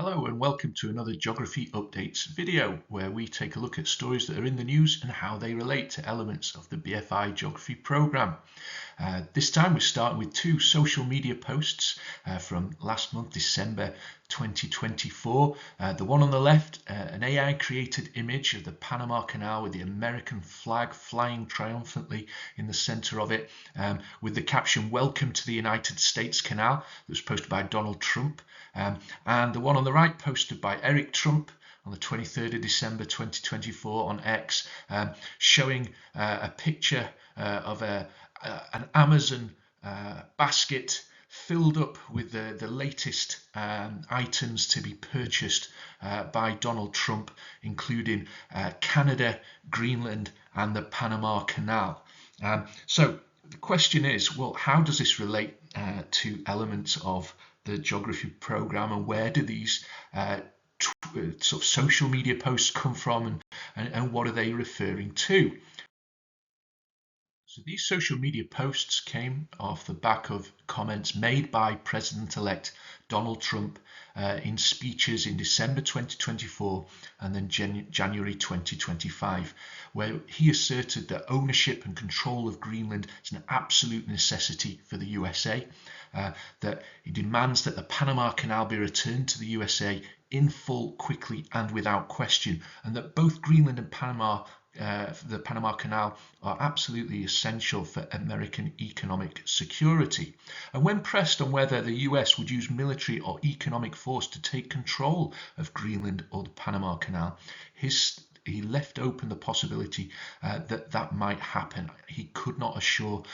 Hello and welcome to another Geography Updates video where we take a look at stories that are in the news and how they relate to elements of the BFI Geography programme. This time we're starting with two social media posts from last month, December 2024. The one on the left, an AI created image of the Panama Canal with the American flag flying triumphantly in the centre of it, with the caption "Welcome to the United States Canal," that was posted by Donald Trump. And the one on the right, posted by Eric Trump on the 23rd of December 2024 on X, showing a picture of an Amazon basket filled up with the latest items to be purchased by Donald Trump, including Canada, Greenland and the Panama Canal. So the question is, well, how does this relate to elements of the geography program, and where do these sort of social media posts come from, and what are they referring to? So these social media posts came off the back of comments made by President-elect Donald Trump in speeches in December 2024 and then January 2025, where he asserted that ownership and control of Greenland is an absolute necessity for the USA, that he demands that the Panama Canal be returned to the USA in full, quickly and without question, and that both Greenland and the Panama Canal are absolutely essential for American economic security. And when pressed on whether the US would use military or economic force to take control of Greenland or the Panama Canal, he left open the possibility that might happen. He could not assure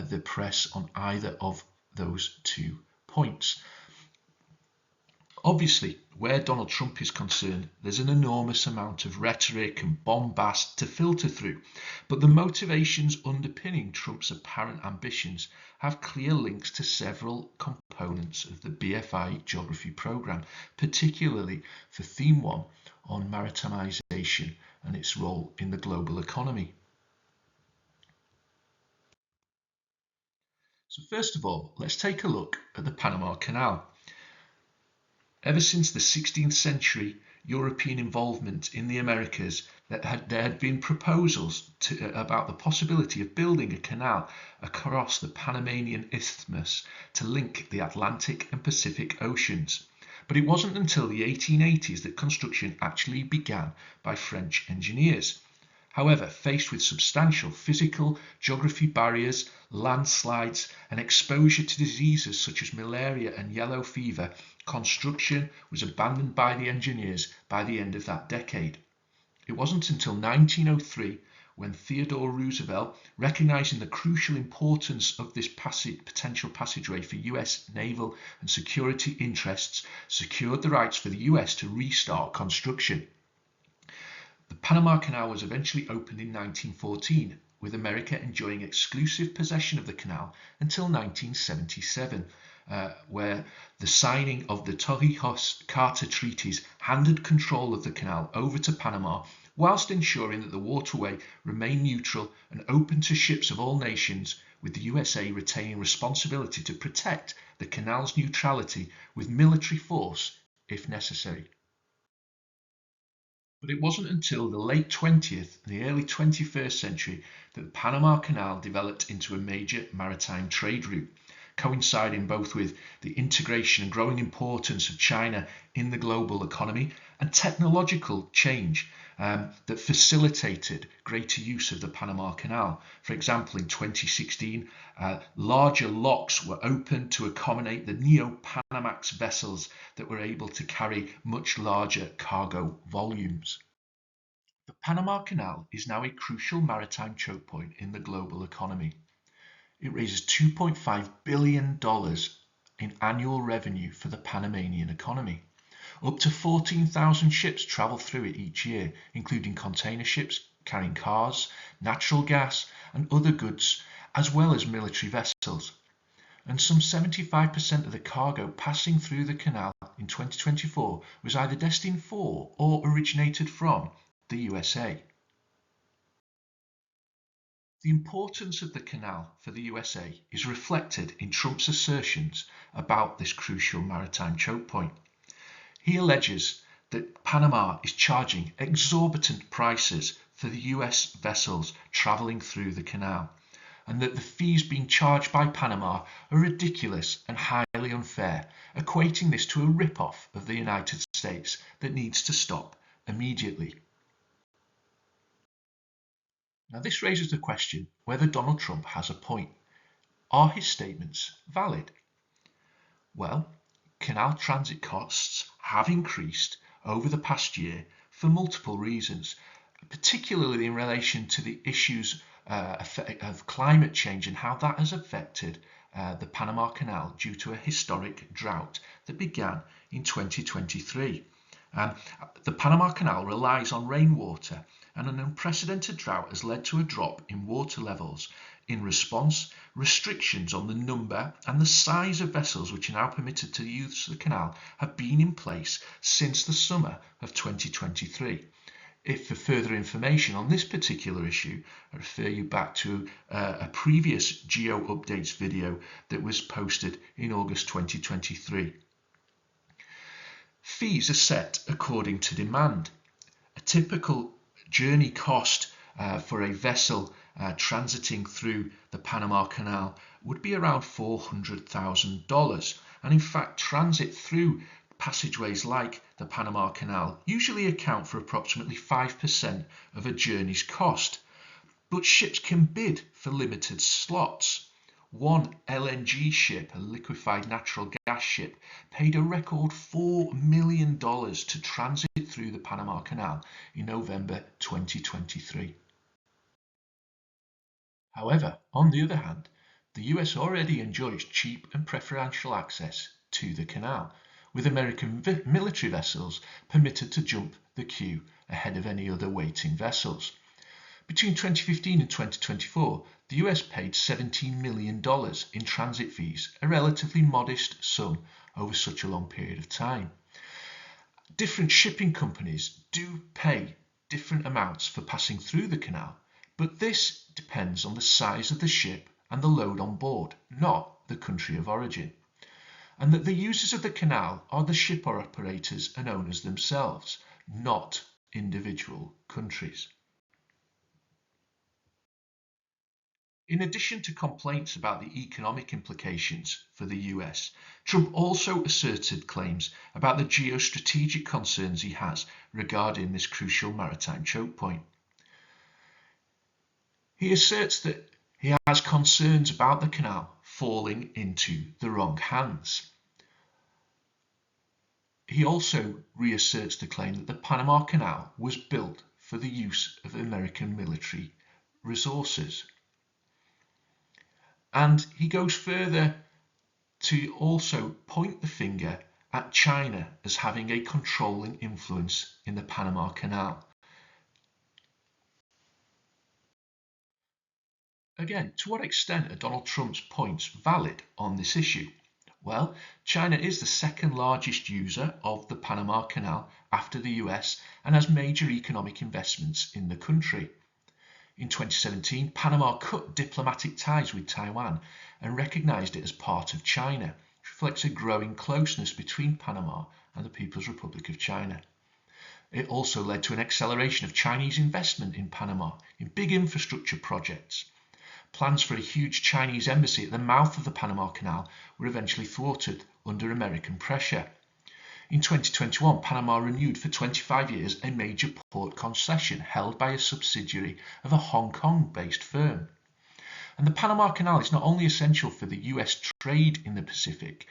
the press on either of those 2 points. Obviously, where Donald Trump is concerned, there's an enormous amount of rhetoric and bombast to filter through, but the motivations underpinning Trump's apparent ambitions have clear links to several components of the BFI Geography programme, particularly for Theme 1 on maritimisation and its role in the global economy. So first of all, let's take a look at the Panama Canal. Ever since the 16th century European involvement in the Americas, there had been proposals about the possibility of building a canal across the Panamanian Isthmus to link the Atlantic and Pacific Oceans. But it wasn't until the 1880s that construction actually began by French engineers. However, faced with substantial physical geography barriers, landslides and exposure to diseases such as malaria and yellow fever, construction was abandoned by the engineers by the end of that decade. It wasn't until 1903 when Theodore Roosevelt, recognizing the crucial importance of this potential passageway for US naval and security interests, secured the rights for the US to restart construction. The Panama Canal was eventually opened in 1914, with America enjoying exclusive possession of the canal until 1977, where the signing of the Torrijos-Carter treaties handed control of the canal over to Panama, whilst ensuring that the waterway remained neutral and open to ships of all nations, with the USA retaining responsibility to protect the canal's neutrality with military force if necessary. But it wasn't until the late 20th and the early 21st century that the Panama Canal developed into a major maritime trade route, coinciding both with the integration and growing importance of China in the global economy and technological change that facilitated greater use of the Panama Canal. For example, in 2016, larger locks were opened to accommodate the Neo-Panamax vessels that were able to carry much larger cargo volumes. The Panama Canal is now a crucial maritime choke point in the global economy. It raises $2.5 billion in annual revenue for the Panamanian economy. Up to 14,000 ships travel through it each year, including container ships carrying cars, natural gas and other goods, as well as military vessels. And some 75% of the cargo passing through the canal in 2024 was either destined for or originated from the USA. The importance of the canal for the USA is reflected in Trump's assertions about this crucial maritime choke point. He alleges that Panama is charging exorbitant prices for the US vessels travelling through the canal, and that the fees being charged by Panama are ridiculous and highly unfair, equating this to a rip-off of the United States that needs to stop immediately. Now, this raises the question whether Donald Trump has a point. Are his statements valid? Well, canal transit costs have increased over the past year for multiple reasons, particularly in relation to the issues of climate change and how that has affected the Panama Canal due to a historic drought that began in 2023. The Panama Canal relies on rainwater, and an unprecedented drought has led to a drop in water levels. In response, restrictions on the number and the size of vessels which are now permitted to use the canal have been in place since the summer of 2023. If for further information on this particular issue, I refer you back to a previous Geo Updates video that was posted in August 2023. Fees are set according to demand. A typical journey cost for a vessel transiting through the Panama Canal would be around $400,000, and in fact transit through passageways like the Panama Canal usually account for approximately 5% of a journey's cost. But ships can bid for limited slots. One LNG ship, a liquefied natural gas ship, paid a record $4 million to transit through the Panama Canal in November 2023. However, on the other hand, the US already enjoys cheap and preferential access to the canal, with American military vessels permitted to jump the queue ahead of any other waiting vessels. Between 2015 and 2024, the US paid $17 million in transit fees, a relatively modest sum over such a long period of time. Different shipping companies do pay different amounts for passing through the canal, but this depends on the size of the ship and the load on board, not the country of origin. And that the users of the canal are the ship operators and owners themselves, not individual countries. In addition to complaints about the economic implications for the US, Trump also asserted claims about the geostrategic concerns he has regarding this crucial maritime choke point. He asserts that he has concerns about the canal falling into the wrong hands. He also reasserts the claim that the Panama Canal was built for the use of American military resources. And he goes further to also point the finger at China as having a controlling influence in the Panama Canal. Again, to what extent are Donald Trump's points valid on this issue? Well, China is the second largest user of the Panama Canal after the US and has major economic investments in the country. In 2017, Panama cut diplomatic ties with Taiwan and recognized it as part of China, which reflects a growing closeness between Panama and the People's Republic of China. It also led to an acceleration of Chinese investment in Panama in big infrastructure projects. Plans for a huge Chinese embassy at the mouth of the Panama Canal were eventually thwarted under American pressure. In 2021, Panama renewed for 25 years a major port concession held by a subsidiary of a Hong Kong-based firm. And the Panama Canal is not only essential for the US trade in the Pacific.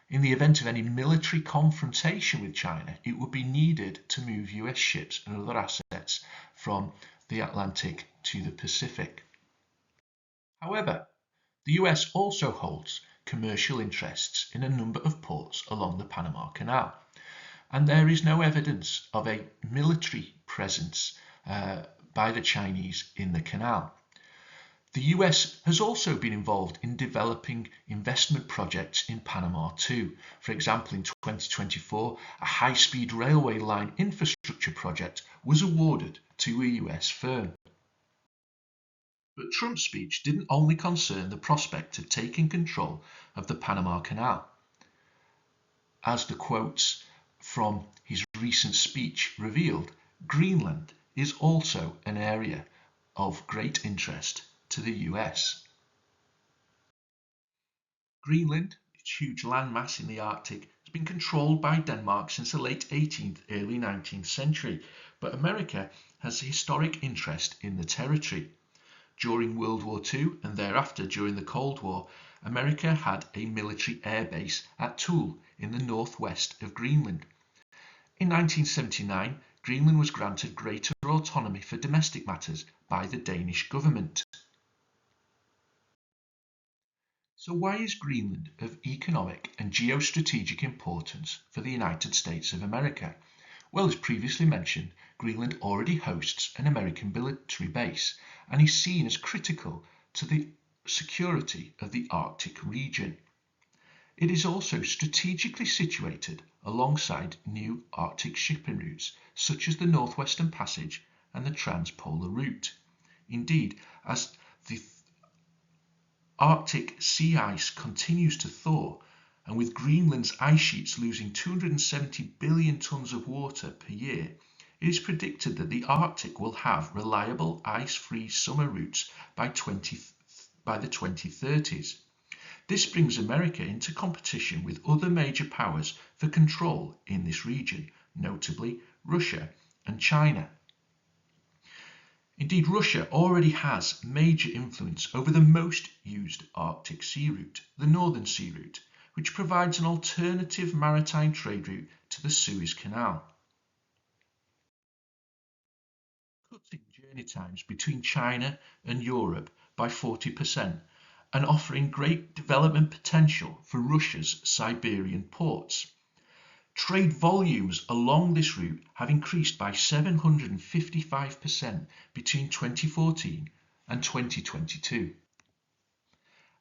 In the event of any military confrontation with China, it would be needed to move US ships and other assets from the Atlantic to the Pacific. However, the US also holds commercial interests in a number of ports along the Panama Canal, and there is no evidence of a military presence by the Chinese in the canal. The US has also been involved in developing investment projects in Panama too. For example, in 2024, a high-speed railway line infrastructure project was awarded to a US firm. But Trump's speech didn't only concern the prospect of taking control of the Panama Canal. As the quotes from his recent speech revealed, Greenland is also an area of great interest to the US. Greenland, its huge landmass in the Arctic, has been controlled by Denmark since the late 18th, early 19th century, but America has a historic interest in the territory. During World War II and thereafter during the Cold War, America had a military air base at Thule in the northwest of Greenland. In 1979, Greenland was granted greater autonomy for domestic matters by the Danish government. So why is Greenland of economic and geostrategic importance for the United States of America? Well, as previously mentioned, Greenland already hosts an American military base and is seen as critical to the security of the Arctic region. It is also strategically situated alongside new Arctic shipping routes such as the Northwestern Passage and the Transpolar Route. Indeed, as the Arctic sea ice continues to thaw, and with Greenland's ice sheets losing 270 billion tonnes of water per year, it is predicted that the Arctic will have reliable ice-free summer routes by the 2030s. This brings America into competition with other major powers for control in this region, notably Russia and China. Indeed, Russia already has major influence over the most used Arctic sea route, the Northern Sea Route, which provides an alternative maritime trade route to the Suez Canal. Cutting journey times between China and Europe by 40% and offering great development potential for Russia's Siberian ports. Trade volumes along this route have increased by 755% between 2014 and 2022.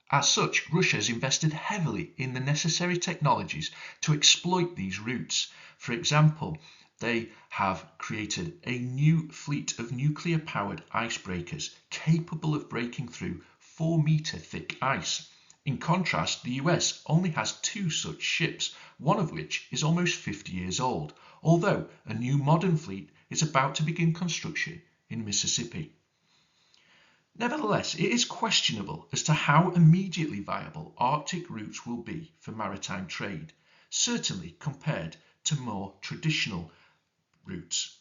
As such, Russia has invested heavily in the necessary technologies to exploit these routes. For example, they have created a new fleet of nuclear-powered icebreakers capable of breaking through 4-metre thick ice. In contrast, the US only has 2 such ships, one of which is almost 50 years old, although a new modern fleet is about to begin construction in Mississippi. Nevertheless, it is questionable as to how immediately viable Arctic routes will be for maritime trade, certainly compared to more traditional routes.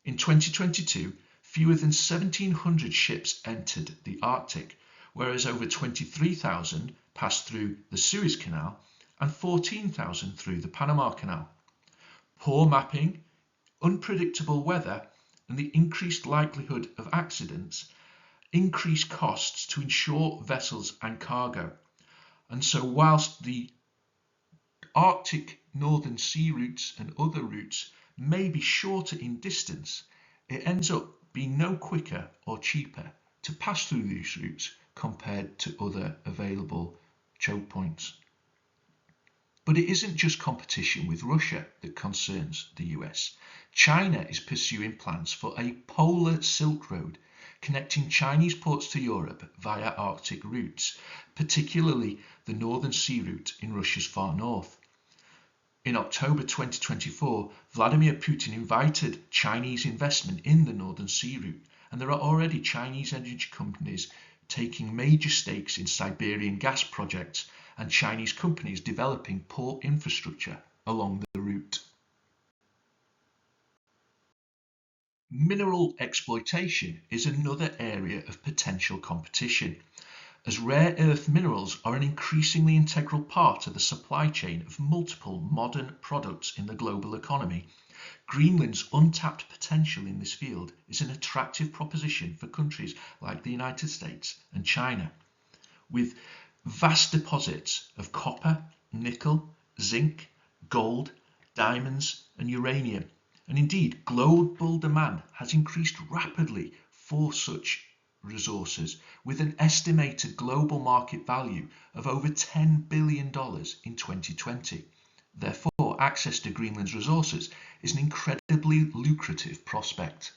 In 2022, fewer than 1,700 ships entered the Arctic, whereas over 23,000 passed through the Suez Canal and 14,000 through the Panama Canal. Poor mapping, unpredictable weather, and the increased likelihood of accidents increase costs to insure vessels and cargo. And so whilst the Arctic Northern Sea routes and other routes may be shorter in distance, it ends up being no quicker or cheaper to pass through these routes compared to other available choke points. But it isn't just competition with Russia that concerns the US. China is pursuing plans for a polar Silk Road connecting Chinese ports to Europe via Arctic routes, particularly the Northern Sea Route in Russia's far north. In October 2024, Vladimir Putin invited Chinese investment in the Northern Sea Route, and there are already Chinese energy companies taking major stakes in Siberian gas projects and Chinese companies developing port infrastructure along the route. Mineral exploitation is another area of potential competition, as rare earth minerals are an increasingly integral part of the supply chain of multiple modern products in the global economy. Greenland's untapped potential in this field is an attractive proposition for countries like the United States and China. With vast deposits of copper, nickel, zinc, gold, diamonds, and uranium, and indeed global demand has increased rapidly for such resources, with an estimated global market value of over $10 billion in 2020. Therefore, access to Greenland's resources is an incredibly lucrative prospect.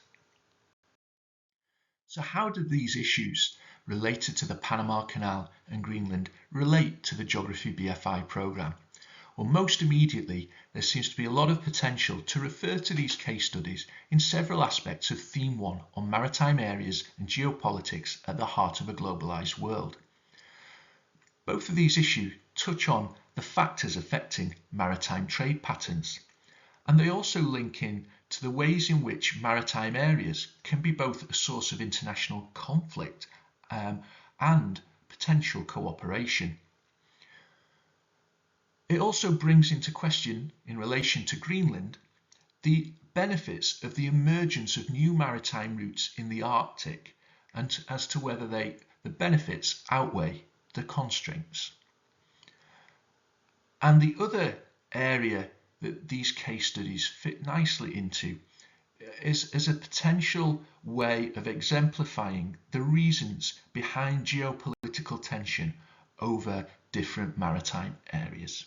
So how do these issues related to the Panama Canal and Greenland relate to the Geography BFI programme? Well, most immediately, there seems to be a lot of potential to refer to these case studies in several aspects of Theme 1 on maritime areas and geopolitics at the heart of a globalised world. Both of these issues touch on the factors affecting maritime trade patterns, and they also link in to the ways in which maritime areas can be both a source of international conflict and potential cooperation. It also brings into question, in relation to Greenland, the benefits of the emergence of new maritime routes in the Arctic, and as to whether the benefits outweigh the constraints. And the other area that these case studies fit nicely into is a potential way of exemplifying the reasons behind geopolitical tension over different maritime areas.